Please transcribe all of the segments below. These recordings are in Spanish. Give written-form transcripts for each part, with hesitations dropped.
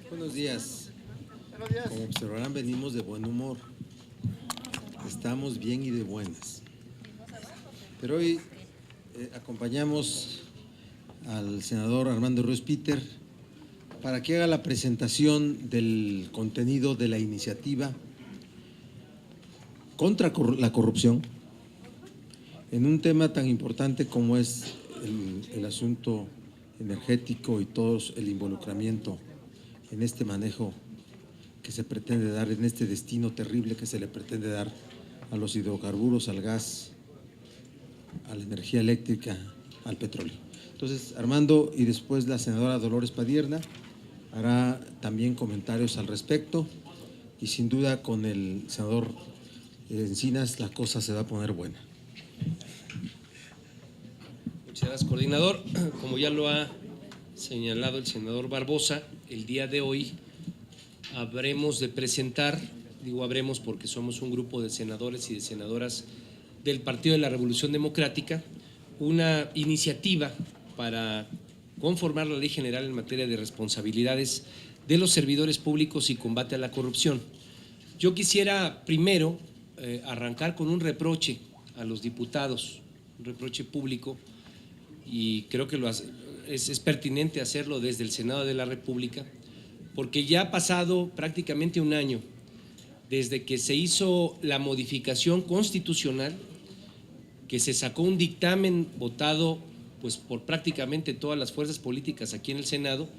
Buenos días. Como observarán, venimos de buen humor. Estamos bien y de buenas. Pero hoy acompañamos al senador Armando Ríos Peter para que haga la presentación del contenido de la iniciativa contra la corrupción en un tema tan importante como es el asunto energético y todo el involucramiento en este manejo que se pretende dar, en este destino terrible que se le pretende dar a los hidrocarburos, al gas, a la energía eléctrica, al petróleo. Entonces, Armando y después la senadora Dolores Padierna hará también comentarios al respecto y sin duda con el senador Encinas la cosa se va a poner buena. Muchas gracias, coordinador. Como ya lo ha señalado el senador Barbosa, el día de hoy habremos de presentar, digo habremos porque somos un grupo de senadores y de senadoras del Partido de la Revolución Democrática, una iniciativa para conformar la Ley General en materia de responsabilidades de los servidores públicos y combate a la corrupción. Yo quisiera primero arrancar con un reproche a los diputados, un reproche público, y creo que es pertinente hacerlo desde el Senado de la República, porque ya ha pasado prácticamente un año desde que se hizo la modificación constitucional, que se sacó un dictamen votado pues por prácticamente todas las fuerzas políticas aquí en el Senado,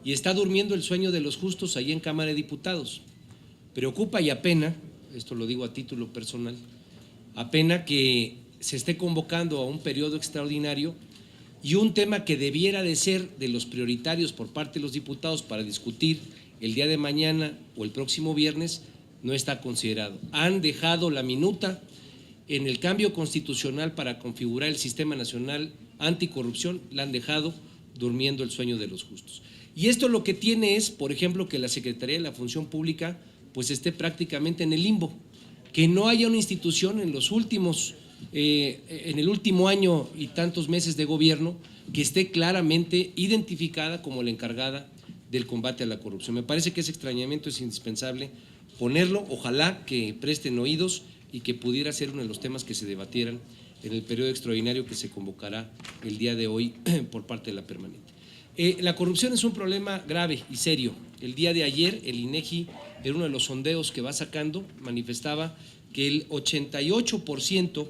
y está durmiendo el sueño de los justos ahí en Cámara de Diputados. Preocupa y apena, esto lo digo a título personal, apena que se esté convocando a un periodo extraordinario y un tema que debiera de ser de los prioritarios por parte de los diputados para discutir el día de mañana o el próximo viernes no está considerado. Han dejado la minuta en el cambio constitucional para configurar el Sistema Nacional Anticorrupción, la han dejado durmiendo el sueño de los justos. Y esto lo que tiene es, por ejemplo, que la Secretaría de la Función Pública pues esté prácticamente en el limbo, que no haya una institución en los últimos en el último año y tantos meses de gobierno que esté claramente identificada como la encargada del combate a la corrupción. Me parece que ese extrañamiento es indispensable ponerlo, ojalá que presten oídos y que pudiera ser uno de los temas que se debatieran en el periodo extraordinario que se convocará el día de hoy por parte de la permanente. La corrupción es un problema grave y serio. El día de ayer el INEGI, en uno de los sondeos que va sacando, manifestaba que el 88%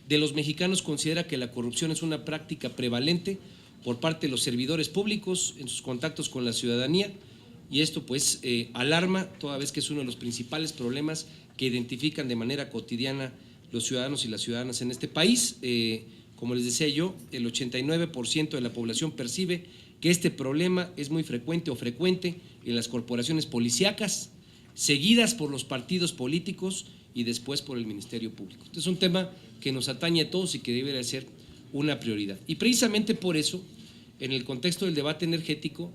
de los mexicanos considera que la corrupción es una práctica prevalente por parte de los servidores públicos en sus contactos con la ciudadanía, y esto pues alarma toda vez que es uno de los principales problemas que identifican de manera cotidiana los ciudadanos y las ciudadanas en este país. Como les decía yo, el 89% de la población percibe que este problema es muy frecuente o frecuente en las corporaciones policíacas, seguidas por los partidos políticos y después por el Ministerio Público. Este es un tema que nos atañe a todos y que debe de ser una prioridad. Y precisamente por eso, en el contexto del debate energético,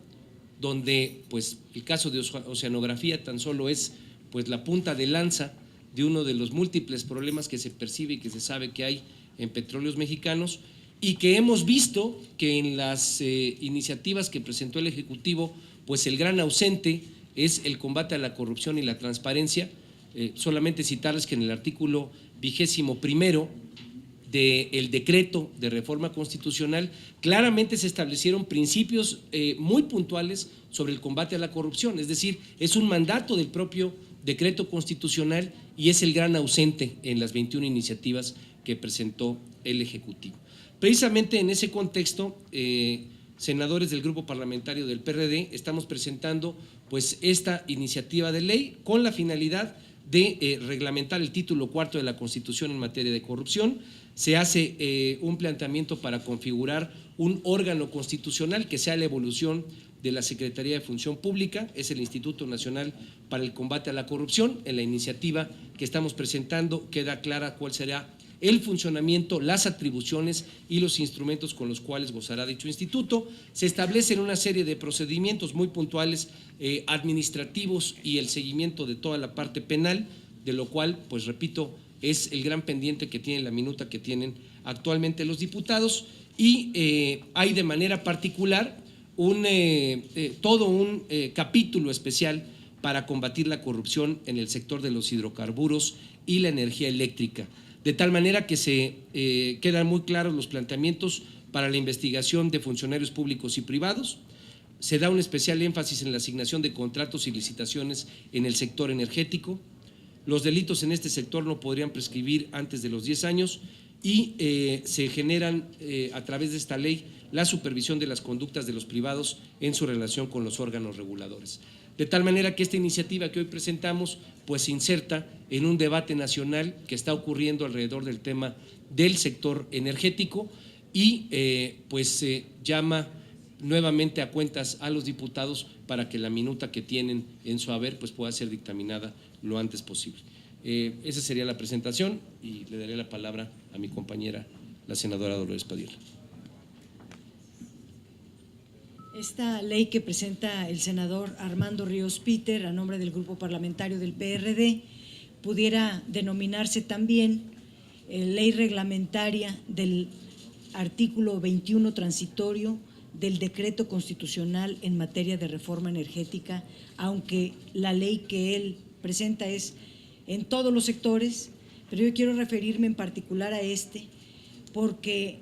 donde pues el caso de Oceanografía tan solo es pues la punta de lanza de uno de los múltiples problemas que se percibe y que se sabe que hay en petróleos mexicanos, y que hemos visto que en las iniciativas que presentó el Ejecutivo, pues el gran ausente es el combate a la corrupción y la transparencia. Solamente citarles que en el artículo 21º del decreto de reforma constitucional claramente se establecieron principios muy puntuales sobre el combate a la corrupción, es decir, es un mandato del propio decreto constitucional y es el gran ausente en las 21 iniciativas que presentó el Ejecutivo. Precisamente en ese contexto, senadores del grupo parlamentario del PRD estamos presentando pues esta iniciativa de ley con la finalidad de reglamentar el título cuarto de la Constitución en materia de corrupción. Se hace un planteamiento para configurar un órgano constitucional que sea la evolución de la Secretaría de Función Pública, es el Instituto Nacional para el Combate a la Corrupción. En la iniciativa que estamos presentando queda clara cuál será el funcionamiento, las atribuciones y los instrumentos con los cuales gozará dicho instituto. Se establecen una serie de procedimientos muy puntuales administrativos y el seguimiento de toda la parte penal, de lo cual, pues repito, es el gran pendiente que tiene la minuta que tienen actualmente los diputados. y hay de manera particular todo un capítulo especial para combatir la corrupción en el sector de los hidrocarburos y la energía eléctrica, de tal manera que se quedan muy claros los planteamientos para la investigación de funcionarios públicos y privados. Se da un especial énfasis en la asignación de contratos y licitaciones en el sector energético. Los delitos en este sector no podrían prescribir antes de los 10 años y se generan a través de esta ley la supervisión de las conductas de los privados en su relación con los órganos reguladores. De tal manera que esta iniciativa que hoy presentamos pues se inserta en un debate nacional que está ocurriendo alrededor del tema del sector energético y llama nuevamente a cuentas a los diputados para que la minuta que tienen en su haber pues pueda ser dictaminada lo antes posible. Esa sería la presentación y le daré la palabra a mi compañera, la senadora Dolores Padilla. Esta ley que presenta el senador Armando Ríos Peter a nombre del grupo parlamentario del PRD pudiera denominarse también ley reglamentaria del artículo 21 transitorio del decreto constitucional en materia de reforma energética, aunque la ley que él presenta es en todos los sectores, pero yo quiero referirme en particular a este, porque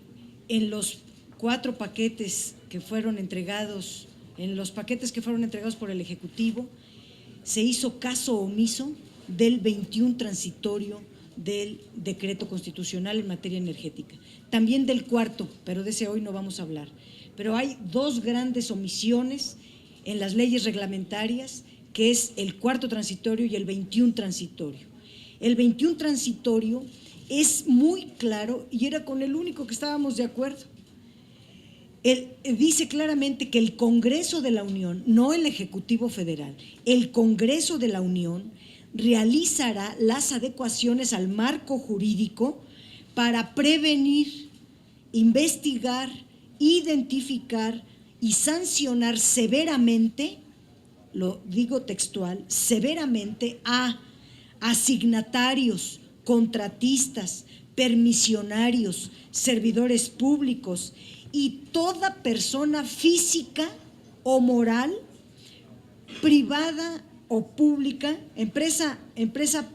en los 4 paquetes que fueron entregados, por el Ejecutivo, se hizo caso omiso del 21 transitorio del decreto constitucional en materia energética, también del 4, pero de ese hoy no vamos a hablar. Pero hay 2 grandes omisiones en las leyes reglamentarias, que es el 4 transitorio y el 21 transitorio. El 21 transitorio es muy claro y era con el único que estábamos de acuerdo. Él dice claramente que el Congreso de la Unión, no el Ejecutivo Federal, el Congreso de la Unión realizará las adecuaciones al marco jurídico para prevenir, investigar, identificar y sancionar severamente, lo digo textual, severamente a asignatarios, contratistas, permisionarios, servidores públicos y toda persona física o moral, privada o pública, empresa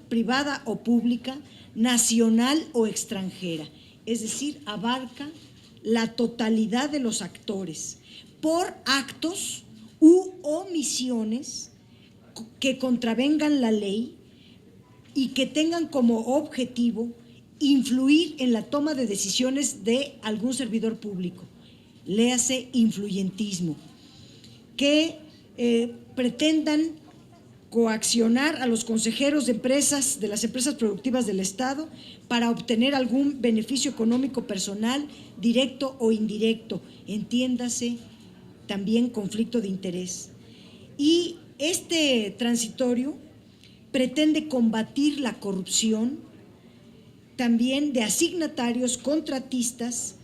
privada o pública, nacional o extranjera, es decir, abarca la totalidad de los actores, por actos u omisiones que contravengan la ley y que tengan como objetivo influir en la toma de decisiones de algún servidor público, léase influyentismo, que pretendan coaccionar a los consejeros de empresas, de las empresas productivas del Estado, para obtener algún beneficio económico personal, directo o indirecto, entiéndase también conflicto de interés. Y este transitorio pretende combatir la corrupción también de asignatarios, contratistas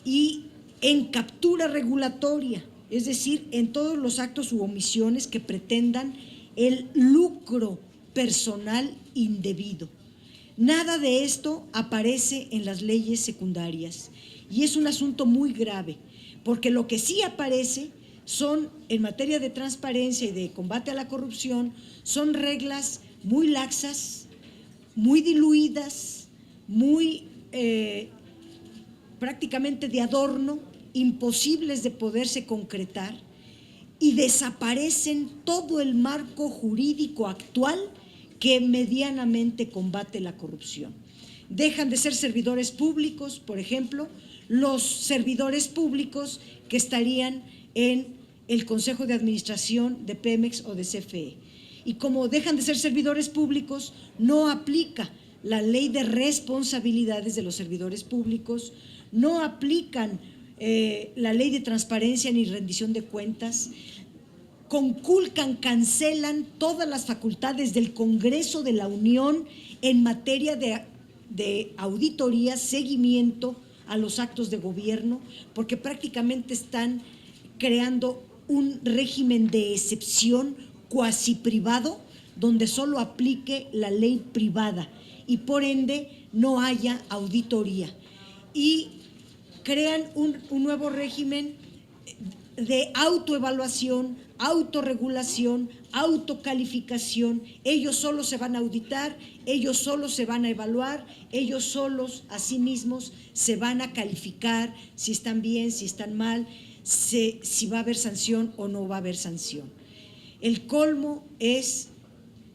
y en captura regulatoria, es decir, en todos los actos u omisiones que pretendan el lucro personal indebido. Nada de esto aparece en las leyes secundarias y es un asunto muy grave, porque lo que sí aparece son, en materia de transparencia y de combate a la corrupción, son reglas muy laxas, muy diluidas, muy prácticamente de adorno, imposibles de poderse concretar, y desaparecen todo el marco jurídico actual que medianamente combate la corrupción. Dejan de ser servidores públicos, por ejemplo, los servidores públicos que estarían en el Consejo de Administración de Pemex o de CFE. Y como dejan de ser servidores públicos, no aplica la ley de responsabilidades de los servidores públicos, no aplican la ley de transparencia ni rendición de cuentas, conculcan, cancelan todas las facultades del Congreso de la Unión en materia de auditoría, seguimiento a los actos de gobierno, porque prácticamente están creando un régimen de excepción cuasi privado, donde solo aplique la ley privada y por ende no haya auditoría. Y crean un nuevo régimen de autoevaluación, autorregulación, autocalificación. Ellos solos se van a auditar, ellos solos se van a evaluar, ellos solos a sí mismos se van a calificar si están bien, si están mal, si va a haber sanción o no va a haber sanción. El colmo es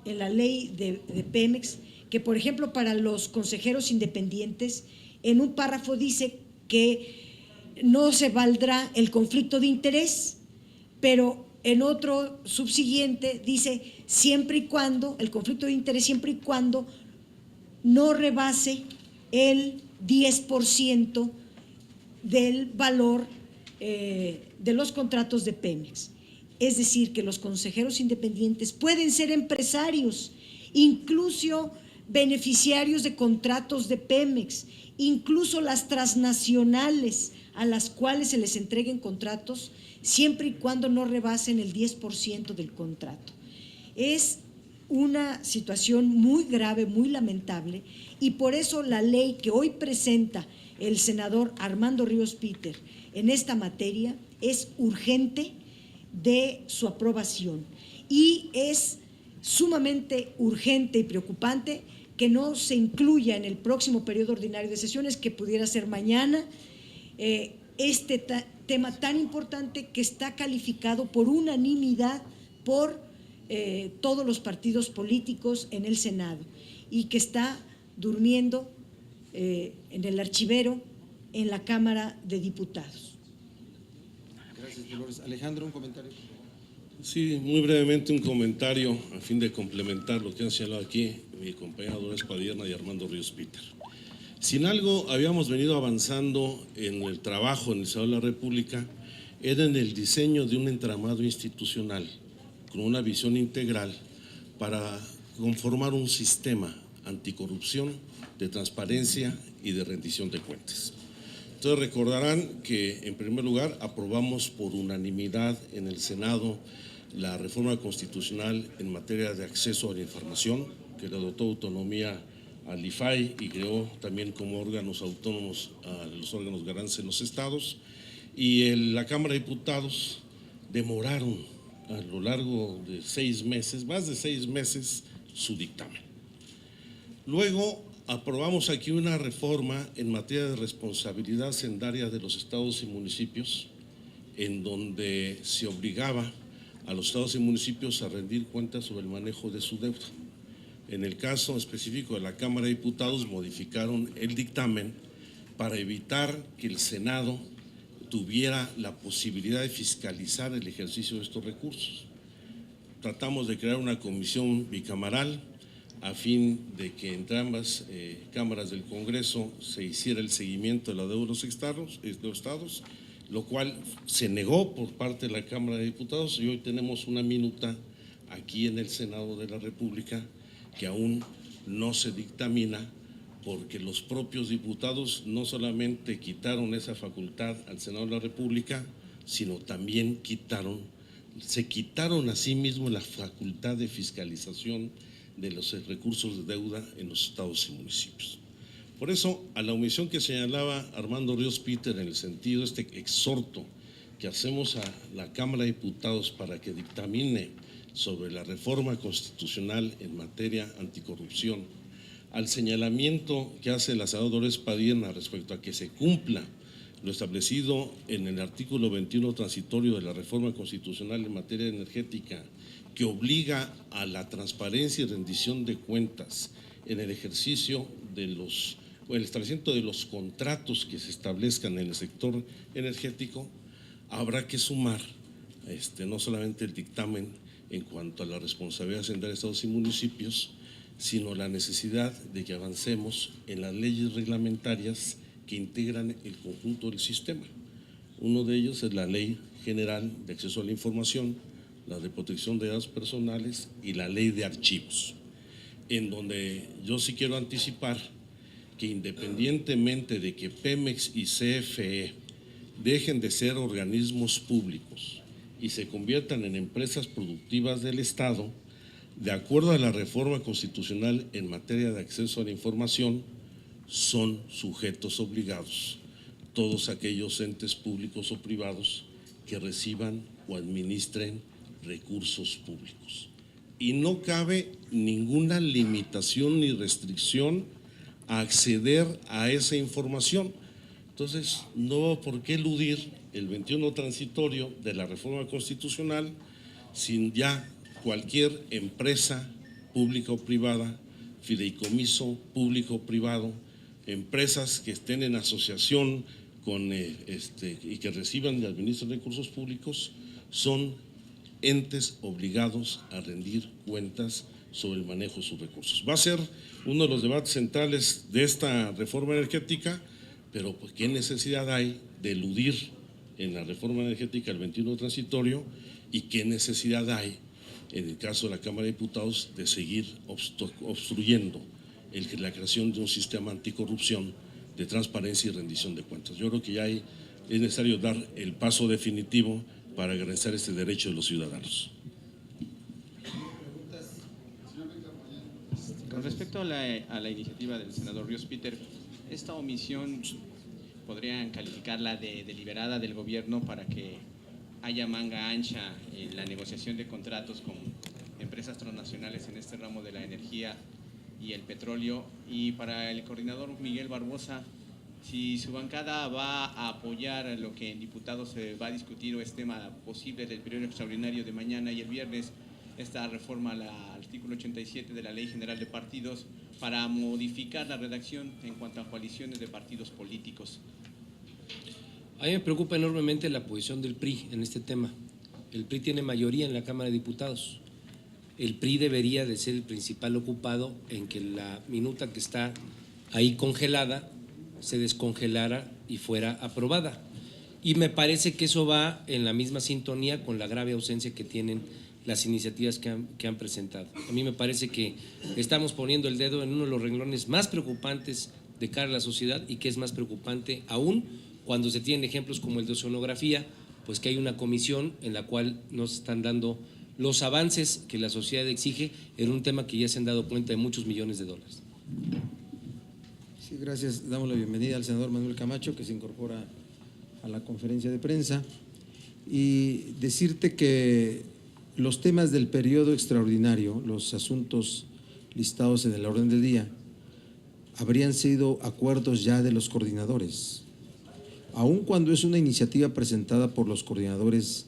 en la ley de Pemex que, por ejemplo, para los consejeros independientes, en un párrafo dice que no se valdrá el conflicto de interés, pero en otro subsiguiente dice siempre y cuando, el conflicto de interés siempre y cuando no rebase el 10% del valor de los contratos de Pemex. Es decir, que los consejeros independientes pueden ser empresarios, incluso beneficiarios de contratos de Pemex, incluso las transnacionales a las cuales se les entreguen contratos, siempre y cuando no rebasen el 10% del contrato. Es una situación muy grave, muy lamentable, y por eso la ley que hoy presenta el senador Armando Ríos Peter en esta materia es urgente de su aprobación, y es sumamente urgente y preocupante que no se incluya en el próximo periodo ordinario de sesiones, que pudiera ser mañana, este tema tan importante que está calificado por unanimidad por todos los partidos políticos en el Senado y que está durmiendo en el archivero en la Cámara de Diputados. Gracias, Dolores. Alejandro, un comentario. Sí, muy brevemente un comentario a fin de complementar lo que han señalado aquí mi compañera Dolores Padierna y Armando Ríos Peter. Sin algo habíamos venido avanzando en el trabajo en el Senado de la República, era en el diseño de un entramado institucional con una visión integral para conformar un sistema anticorrupción, de transparencia y de rendición de cuentas. Entonces recordarán que en primer lugar aprobamos por unanimidad en el Senado la reforma constitucional en materia de acceso a la información, que le dotó autonomía al IFAI y creó también como órganos autónomos a los órganos garantes en los estados, y la Cámara de Diputados demoraron a lo largo de 6 meses, más de 6 meses, su dictamen. Luego aprobamos aquí una reforma en materia de responsabilidad hacendaria de los estados y municipios, en donde se obligaba a los estados y municipios a rendir cuentas sobre el manejo de su deuda. En el caso específico de la Cámara de Diputados, modificaron el dictamen para evitar que el Senado tuviera la posibilidad de fiscalizar el ejercicio de estos recursos. Tratamos de crear una comisión bicameral a fin de que entre ambas cámaras del Congreso se hiciera el seguimiento de la deuda de los estados, lo cual se negó por parte de la Cámara de Diputados, y hoy tenemos una minuta aquí en el Senado de la República que aún no se dictamina, porque los propios diputados no solamente quitaron esa facultad al Senado de la República, sino también se quitaron a sí mismos la facultad de fiscalización de los recursos de deuda en los estados y municipios. Por eso, a la omisión que señalaba Armando Ríos Peter en el sentido de este exhorto que hacemos a la Cámara de Diputados para que dictamine sobre la reforma constitucional en materia anticorrupción, al señalamiento que hace la senadora Dolores Padierna respecto a que se cumpla lo establecido en el artículo 21 transitorio de la reforma constitucional en materia energética, que obliga a la transparencia y rendición de cuentas en el ejercicio de el establecimiento de los contratos que se establezcan en el sector energético, habrá que sumar no solamente el dictamen en cuanto a la responsabilidad hacendaria de estados y municipios, sino la necesidad de que avancemos en las leyes reglamentarias que integran el conjunto del sistema. Uno de ellos es la Ley General de Acceso a la Información, la de Protección de Datos Personales y la Ley de Archivos, en donde yo sí quiero anticipar que independientemente de que Pemex y CFE dejen de ser organismos públicos y se conviertan en empresas productivas del Estado, de acuerdo a la reforma constitucional en materia de acceso a la información, son sujetos obligados todos aquellos entes públicos o privados que reciban o administren recursos públicos. Y no cabe ninguna limitación ni restricción a acceder a esa información. Entonces, no veo por qué eludir el 21 transitorio de la reforma constitucional sin ya cualquier empresa pública o privada, fideicomiso público o privado, empresas que estén en asociación con y que reciban y administren recursos públicos, son entes obligados a rendir cuentas sobre el manejo de sus recursos. Va a ser uno de los debates centrales de esta reforma energética, pero pues, ¿qué necesidad hay de eludir en la reforma energética el 21 transitorio y qué necesidad hay, en el caso de la Cámara de Diputados, de seguir obstruyendo la creación de un sistema anticorrupción de transparencia y rendición de cuentas? Yo creo que ya es necesario dar el paso definitivo para garantizar este derecho de los ciudadanos. Con respecto a la iniciativa del senador Ríos Peter, esta omisión podrían calificarla de deliberada del gobierno para que haya manga ancha en la negociación de contratos con empresas transnacionales en este ramo de la energía y el petróleo. Y para el coordinador Miguel Barbosa, si su bancada va a apoyar lo que en diputados se va a discutir o es tema posible del periodo extraordinario de mañana y el viernes, esta reforma al artículo 87 de la Ley General de Partidos para modificar la redacción en cuanto a coaliciones de partidos políticos. A mí me preocupa enormemente la posición del PRI en este tema. El PRI tiene mayoría en la Cámara de Diputados. El PRI debería de ser el principal ocupado en que la minuta que está ahí congelada se descongelara y fuera aprobada. Y me parece que eso va en la misma sintonía con la grave ausencia que tienen las iniciativas que han presentado. A mí me parece que estamos poniendo el dedo en uno de los renglones más preocupantes de cara a la sociedad y que es más preocupante aún cuando se tienen ejemplos como el de oceanografía, pues que hay una comisión en la cual nos están dando los avances que la sociedad exige en un tema que ya se han dado cuenta de muchos millones de dólares. Sí, gracias. Damos la bienvenida al senador Manuel Camacho, que se incorpora a la conferencia de prensa, y decirte que los temas del periodo extraordinario, los asuntos listados en el orden del día, habrían sido acuerdos ya de los coordinadores. Aun cuando es una iniciativa presentada por los coordinadores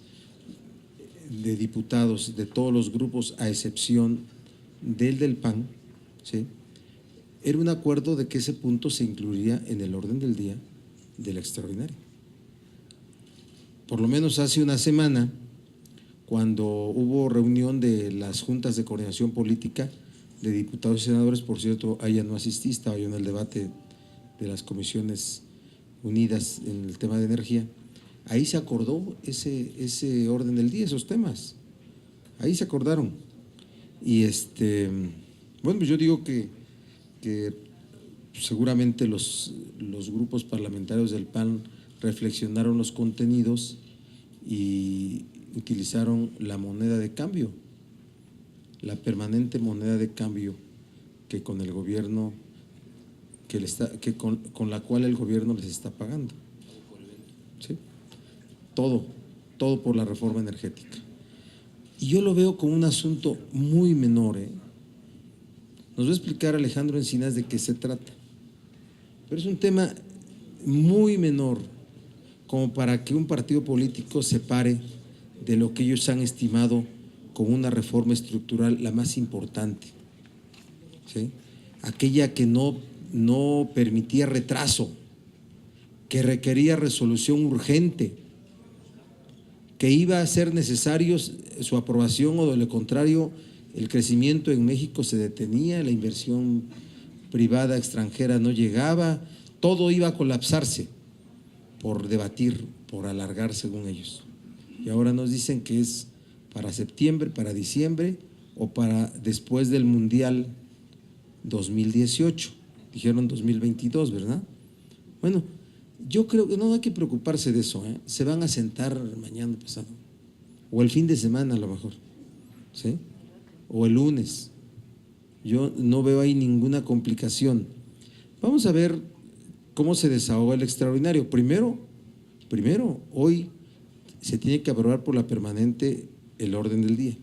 de diputados de todos los grupos, a excepción del PAN, ¿sí?, era un acuerdo de que ese punto se incluiría en el orden del día del extraordinario. Por lo menos hace una semana, cuando hubo reunión de las juntas de coordinación política de diputados y senadores, por cierto, a ella no asistí, estaba yo en el debate de las comisiones unidas en el tema de energía, ahí se acordó ese orden del día, esos temas, ahí se acordaron. Y bueno, pues yo digo que seguramente los grupos parlamentarios del PAN reflexionaron los contenidos y utilizaron la moneda de cambio, la permanente moneda de cambio que con el gobierno con la cual el gobierno les está pagando. ¿Sí? Todo por la reforma energética. Y yo lo veo como un asunto muy menor, ¿eh? Nos va a explicar Alejandro Encinas de qué se trata, pero es un tema muy menor como para que un partido político se pare de lo que ellos han estimado como una reforma estructural la más importante, ¿sí?, aquella que no permitía retraso, que requería resolución urgente, que iba a ser necesario su aprobación o de lo contrario el crecimiento en México se detenía, la inversión privada extranjera no llegaba, todo iba a colapsarse por debatir, por alargar según ellos. Y ahora nos dicen que es para septiembre, para diciembre o para después del Mundial 2018. Dijeron 2022, ¿verdad? Bueno, yo creo que no hay que preocuparse de eso, ¿eh? Se van a sentar mañana pasado, o el fin de semana a lo mejor, ¿sí?, o el lunes. Yo no veo ahí ninguna complicación. Vamos a ver ¿Cómo se desahoga el extraordinario? Primero, hoy se tiene que aprobar por la permanente el orden del día,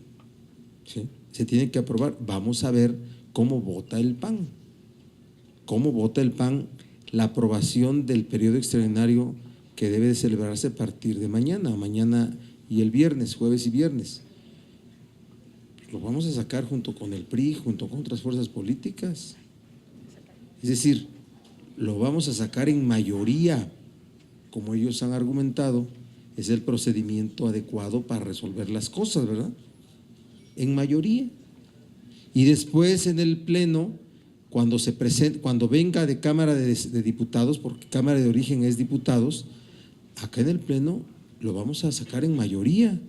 ¿sí? Se tiene que aprobar. Vamos a ver cómo vota el PAN. ¿Cómo vota el PAN la aprobación del periodo extraordinario que debe de celebrarse a partir de mañana y el viernes, jueves y viernes? Lo vamos a sacar junto con el PRI, junto con otras fuerzas políticas. Es decir, lo vamos a sacar en mayoría, como ellos han argumentado, es el procedimiento adecuado para resolver las cosas, ¿verdad? En mayoría. Y después en el Pleno, cuando se presente, cuando venga de Cámara de Diputados, porque Cámara de origen es diputados, acá en el Pleno lo vamos a sacar en mayoría.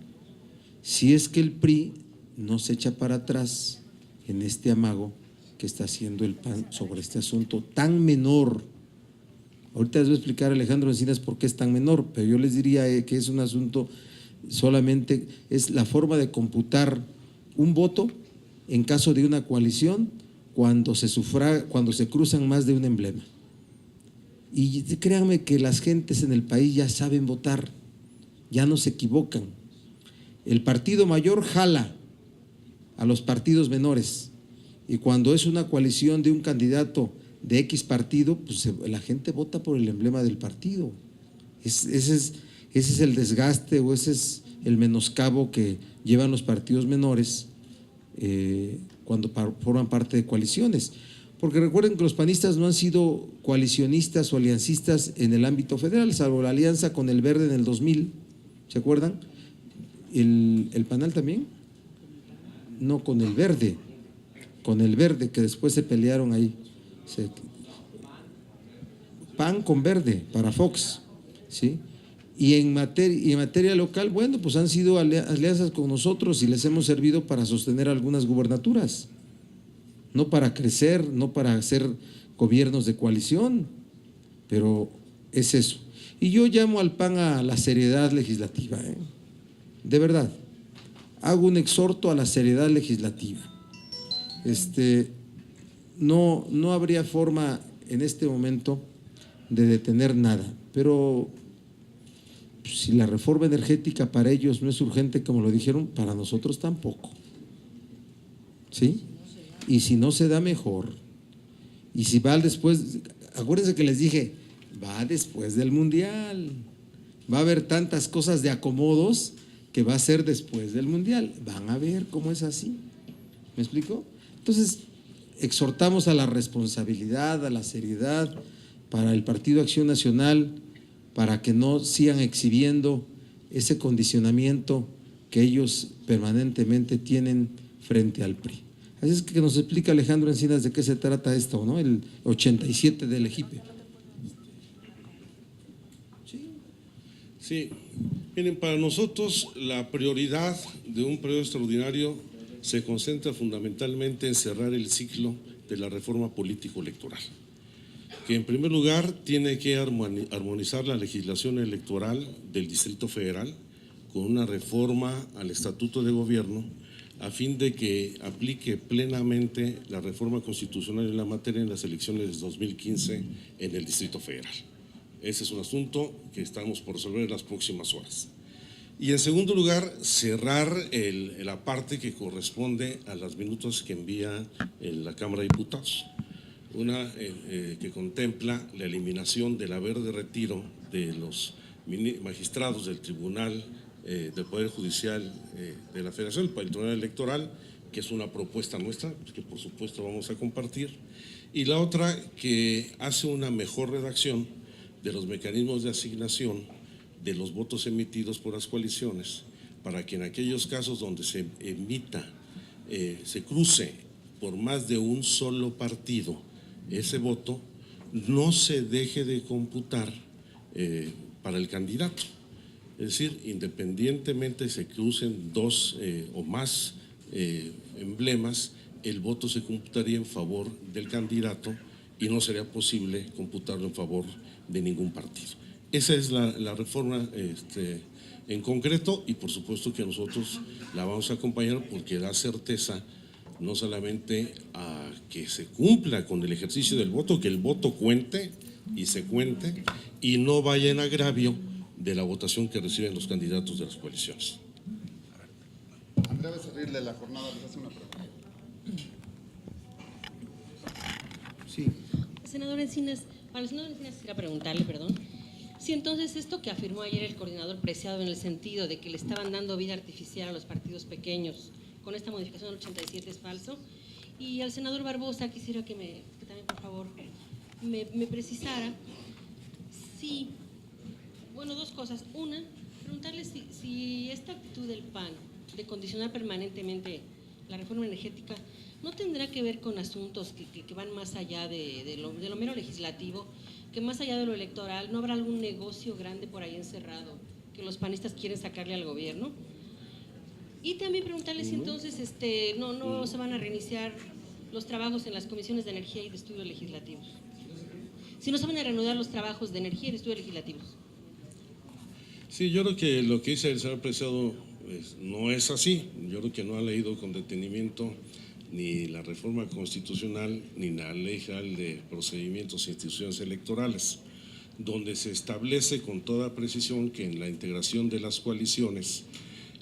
Si es que el PRI no se echa para atrás en este amago que está haciendo el PAN sobre este asunto tan menor. Ahorita les voy a explicar a Alejandro Encinas por qué es tan menor, pero yo les diría que es un asunto solamente, es la forma de computar un voto en caso de una coalición cuando se cruzan más de un emblema. Y créanme que las gentes en el país ya saben votar, ya no se equivocan. El partido mayor jala a los partidos menores, y cuando es una coalición de un candidato de X partido, pues la gente vota por el emblema del partido. Ese es el desgaste, o ese es el menoscabo que llevan los partidos menores cuando forman parte de coaliciones. Porque recuerden que los panistas no han sido coalicionistas o aliancistas en el ámbito federal, salvo la alianza con el Verde en el 2000, ¿se acuerdan? ¿El PANAL también? No, con el Verde, que después se pelearon ahí. PAN con Verde para Fox, ¿sí? Y en materia local, bueno, pues han sido alianzas con nosotros y les hemos servido para sostener algunas gubernaturas, no para crecer, no para hacer gobiernos de coalición, pero es eso. Y yo llamo al PAN a la seriedad legislativa, de verdad, hago un exhorto a la seriedad legislativa. No habría forma en este momento de detener nada, pero si la reforma energética para ellos no es urgente, como lo dijeron, para nosotros tampoco, ¿sí? Y si no se da, mejor. Y si va después, acuérdense que les dije, va después del Mundial, va a haber tantas cosas de acomodos que va a ser después del Mundial, van a ver cómo es así, ¿me explico? Entonces, exhortamos a la responsabilidad, a la seriedad para el Partido Acción Nacional, para que no sigan exhibiendo ese condicionamiento que ellos permanentemente tienen frente al PRI. Así es que nos explica Alejandro Encinas de qué se trata esto, ¿no? El 87 del EJIPE. Sí, miren, para nosotros la prioridad de un periodo extraordinario se concentra fundamentalmente en cerrar el ciclo de la reforma político-electoral, que en primer lugar tiene que armonizar la legislación electoral del Distrito Federal con una reforma al Estatuto de Gobierno a fin de que aplique plenamente la reforma constitucional en la materia en las elecciones de 2015 en el Distrito Federal. Ese es un asunto que estamos por resolver en las próximas horas. Y en segundo lugar, cerrar la parte que corresponde a las minutas que envía la Cámara de Diputados. Una que contempla la eliminación del haber de retiro de los magistrados del Tribunal del Poder Judicial de la Federación, el Tribunal Electoral, que es una propuesta nuestra, que por supuesto vamos a compartir, y la otra que hace una mejor redacción de los mecanismos de asignación de los votos emitidos por las coaliciones, para que en aquellos casos donde se emita, se cruce por más de un solo partido ese voto, no se deje de computar para el candidato. Es decir, independientemente se crucen dos o más emblemas, el voto se computaría en favor del candidato y no sería posible computarlo en favor de ningún partido. Esa es la reforma en concreto, y por supuesto que nosotros la vamos a acompañar porque da certeza no solamente a que se cumpla con el ejercicio del voto, que el voto cuente, y se cuente y no vaya en agravio de la votación que reciben los candidatos de las coaliciones. Andrea Becerril de La Jornada les hace una pregunta. Sí. Senador Encinas, para el senador Encinas quisiera preguntarle, perdón, si entonces esto que afirmó ayer el coordinador Preciado en el sentido de que le estaban dando vida artificial a los partidos pequeños con esta modificación del 87 es falso. Y al senador Barbosa quisiera que también, por favor, me precisara si, bueno, dos cosas. Una, preguntarle si esta actitud del PAN de condicionar permanentemente la reforma energética no tendrá que ver con asuntos que van más allá de lo mero legislativo, que más allá de lo electoral, ¿no habrá algún negocio grande por ahí encerrado que los panistas quieren sacarle al gobierno? Y también preguntarle si entonces no se van a reiniciar los trabajos en las comisiones de energía y de estudios legislativos. Si no se van a reanudar los trabajos de energía y de estudios legislativos. Sí, yo creo que lo que dice el señor Preciado no es así. Yo creo que no ha leído con detenimiento ni la reforma constitucional ni la ley general de procedimientos e instituciones electorales, donde se establece con toda precisión que en la integración de las coaliciones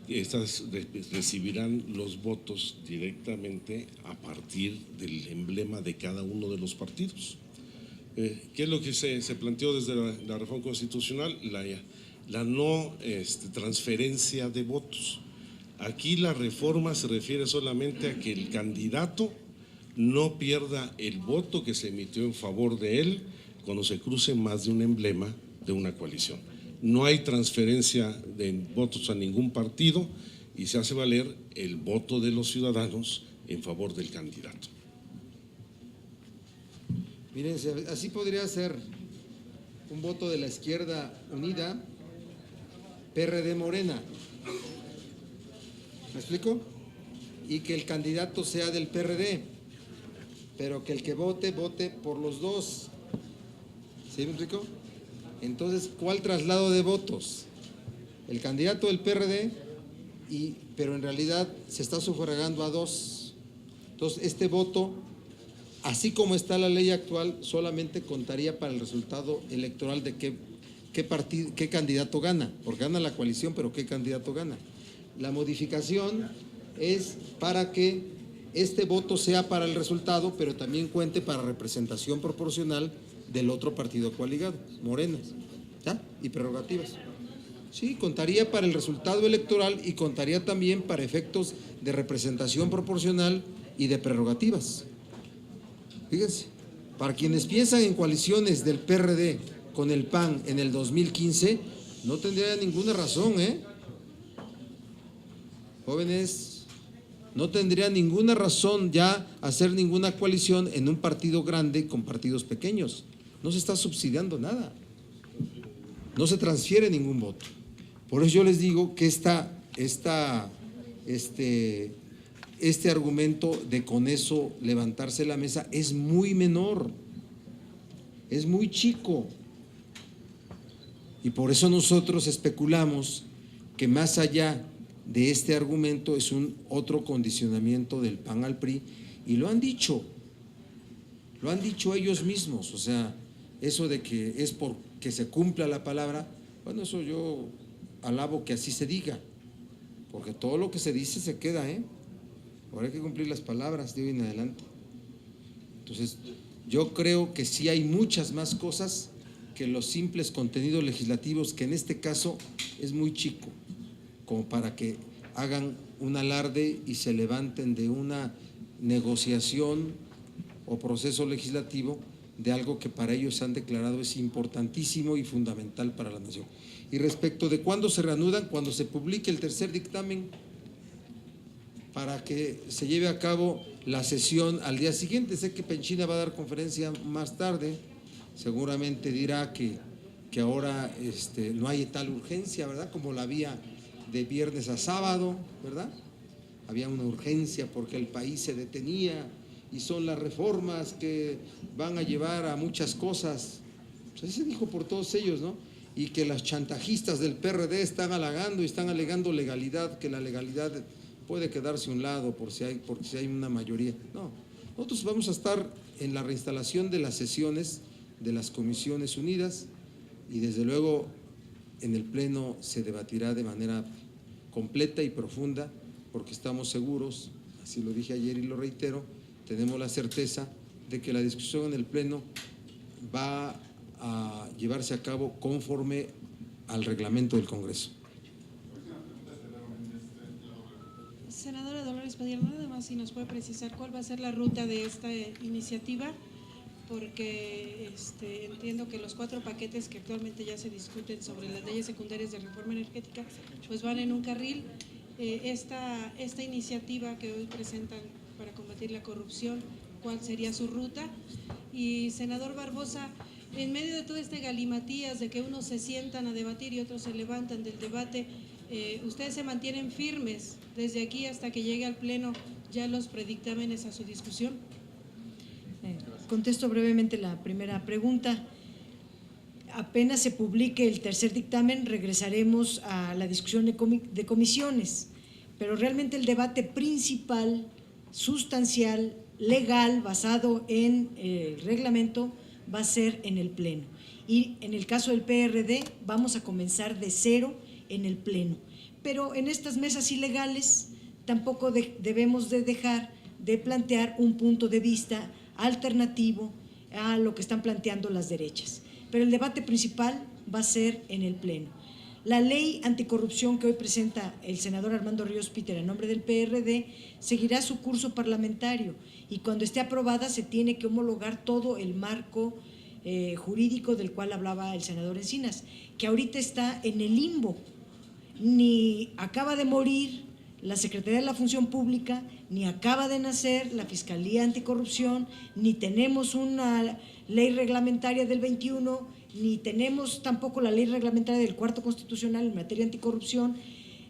estas recibirán los votos directamente a partir del emblema de cada uno de los partidos. ¿Qué es lo que se planteó desde la reforma constitucional? La no transferencia de votos. Aquí la reforma se refiere solamente a que el candidato no pierda el voto que se emitió en favor de él cuando se cruce más de un emblema de una coalición. No hay transferencia de votos a ningún partido y se hace valer el voto de los ciudadanos en favor del candidato. Miren, así podría ser un voto de la izquierda unida, PRD Morena. ¿Me explico? Y que el candidato sea del PRD, pero que el que vote por los dos. ¿Sí me explico? Entonces, ¿cuál traslado de votos? El candidato del PRD, pero en realidad se está sufragando a dos. Entonces, este voto, así como está la ley actual, solamente contaría para el resultado electoral de qué candidato gana, porque gana la coalición, pero qué candidato gana. La modificación es para que este voto sea para el resultado, pero también cuente para representación proporcional del otro partido coaligado, Morena, ¿ya? Y prerrogativas. Sí, contaría para el resultado electoral y contaría también para efectos de representación proporcional y de prerrogativas. Fíjense, para quienes piensan en coaliciones del PRD con el PAN en el 2015, no tendría ninguna razón, jóvenes, no tendría ninguna razón ya hacer ninguna coalición en un partido grande con partidos pequeños. No se está subsidiando nada, no se transfiere ningún voto. Por eso yo les digo que este argumento de con eso levantarse la mesa es muy menor, es muy chico. Y por eso nosotros especulamos que más allá de este argumento es otro condicionamiento del PAN al PRI, y lo han dicho ellos mismos. O sea, eso de que es porque se cumpla la palabra, bueno, eso yo alabo que así se diga, porque todo lo que se dice se queda, ahora hay que cumplir las palabras de hoy en adelante. Entonces, yo creo que sí hay muchas más cosas que los simples contenidos legislativos, que en este caso es muy chico, como para que hagan un alarde y se levanten de una negociación o proceso legislativo de algo que para ellos han declarado es importantísimo y fundamental para la nación. Y respecto de cuándo se reanudan, cuando se publique el tercer dictamen, para que se lleve a cabo la sesión al día siguiente. Sé que Penchina va a dar conferencia más tarde, seguramente dirá que ahora no hay tal urgencia, ¿verdad? Como la había de viernes a sábado, ¿verdad? Había una urgencia porque el país se detenía y son las reformas que van a llevar a muchas cosas. Pues así se dijo por todos ellos, ¿no? Y que las chantajistas del PRD están halagando y están alegando legalidad, que la legalidad puede quedarse a un lado porque si hay una mayoría. No, nosotros vamos a estar en la reinstalación de las sesiones de las Comisiones Unidas y desde luego en el Pleno se debatirá de manera completa y profunda, porque estamos seguros, así lo dije ayer y lo reitero, tenemos la certeza de que la discusión en el Pleno va a llevarse a cabo conforme al reglamento del Congreso. Senadora Dolores Padierna, nada más si nos puede precisar cuál va a ser la ruta de esta iniciativa, porque entiendo que los 4 paquetes que actualmente ya se discuten sobre las leyes secundarias de reforma energética pues van en un carril. Esta iniciativa que hoy presentan para combatir la corrupción, ¿cuál sería su ruta? Y senador Barbosa, en medio de todo este galimatías de que unos se sientan a debatir y otros se levantan del debate, ustedes se mantienen firmes desde aquí hasta que llegue al Pleno ya los predictámenes a su discusión. Contesto brevemente la primera pregunta. Apenas se publique el tercer dictamen, regresaremos a la discusión de comisiones, pero realmente el debate principal, sustancial, legal, basado en el reglamento, va a ser en el Pleno. Y en el caso del PRD vamos a comenzar de cero en el Pleno. Pero en estas mesas ilegales tampoco debemos de dejar de plantear un punto de vista alternativo a lo que están planteando las derechas. Pero el debate principal va a ser en el Pleno. La ley anticorrupción que hoy presenta el senador Armando Ríos Peter en nombre del PRD seguirá su curso parlamentario y cuando esté aprobada se tiene que homologar todo el marco jurídico del cual hablaba el senador Encinas, que ahorita está en el limbo. Ni acaba de morir la Secretaría de la Función Pública, ni acaba de nacer la Fiscalía Anticorrupción, ni tenemos una ley reglamentaria del 21, ni tenemos tampoco la ley reglamentaria del Cuarto Constitucional en materia anticorrupción,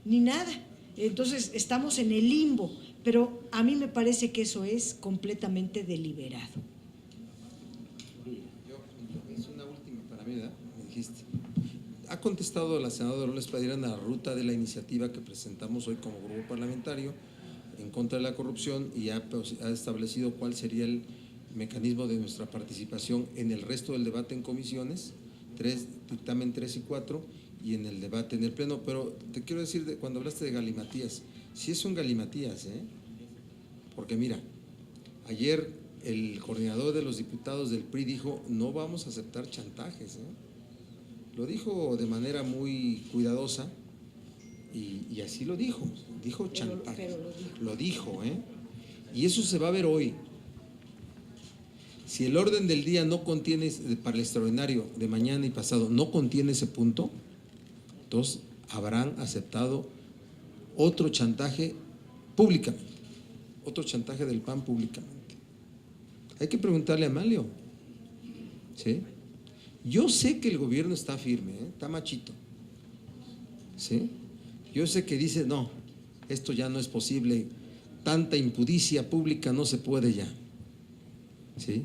ni nada. Entonces estamos en el limbo, pero a mí me parece que eso es completamente deliberado. Es una última para mí, ¿verdad? Me dijiste. Ha contestado la senadora Dolores Padierna la ruta de la iniciativa que presentamos hoy como grupo parlamentario en contra de la corrupción y ha establecido cuál sería el mecanismo de nuestra participación en el resto del debate en comisiones, dictamen 3 y 4, y en el debate en el Pleno. Pero te quiero decir, cuando hablaste de galimatías, sí es un galimatías, porque mira, ayer el coordinador de los diputados del PRI dijo, no vamos a aceptar chantajes, Lo dijo de manera muy cuidadosa y así lo dijo chantaje. Pero lo dijo, y eso se va a ver hoy. Si el orden del día no contiene, para el extraordinario de mañana y pasado, no contiene ese punto, entonces habrán aceptado otro chantaje públicamente, otro chantaje del PAN públicamente. Hay que preguntarle a Amalio, ¿sí? Yo sé que el gobierno está firme, está machito, ¿sí? Yo sé que dice, no, esto ya no es posible, tanta impudicia pública no se puede ya, ¿sí?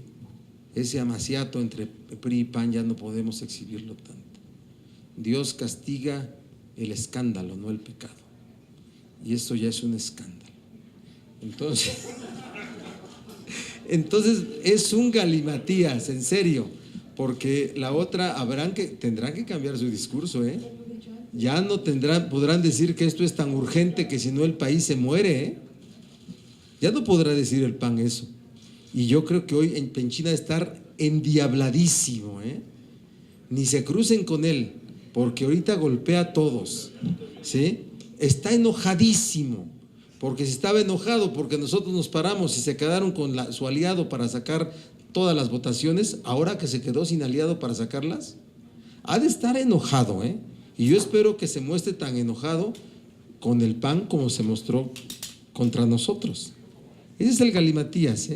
Ese amaciato entre PRI y PAN ya no podemos exhibirlo tanto. Dios castiga el escándalo, no el pecado, y esto ya es un escándalo. Entonces es un galimatías, en serio. Porque la otra tendrán que cambiar su discurso, Ya no podrán decir que esto es tan urgente que si no el país se muere, Ya no podrá decir el PAN eso. Y yo creo que hoy en Penchina estar endiabladísimo, Ni se crucen con él, porque ahorita golpea a todos, ¿sí? Está enojadísimo, porque si estaba enojado porque nosotros nos paramos y se quedaron con su aliado para sacar todas las votaciones, ahora que se quedó sin aliado para sacarlas, ha de estar enojado, y yo espero que se muestre tan enojado con el PAN como se mostró contra nosotros. Ese es el galimatías,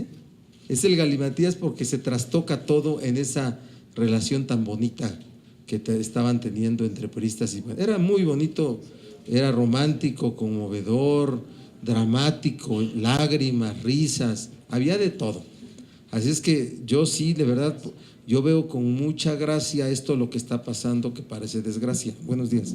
es el galimatías porque se trastoca todo en esa relación tan bonita que estaban teniendo entre priistas y PAN. Era muy bonito, era romántico, conmovedor, dramático, lágrimas, risas, había de todo. Así es que yo sí, de verdad, yo veo con mucha gracia esto lo que está pasando, que parece desgracia. Buenos días.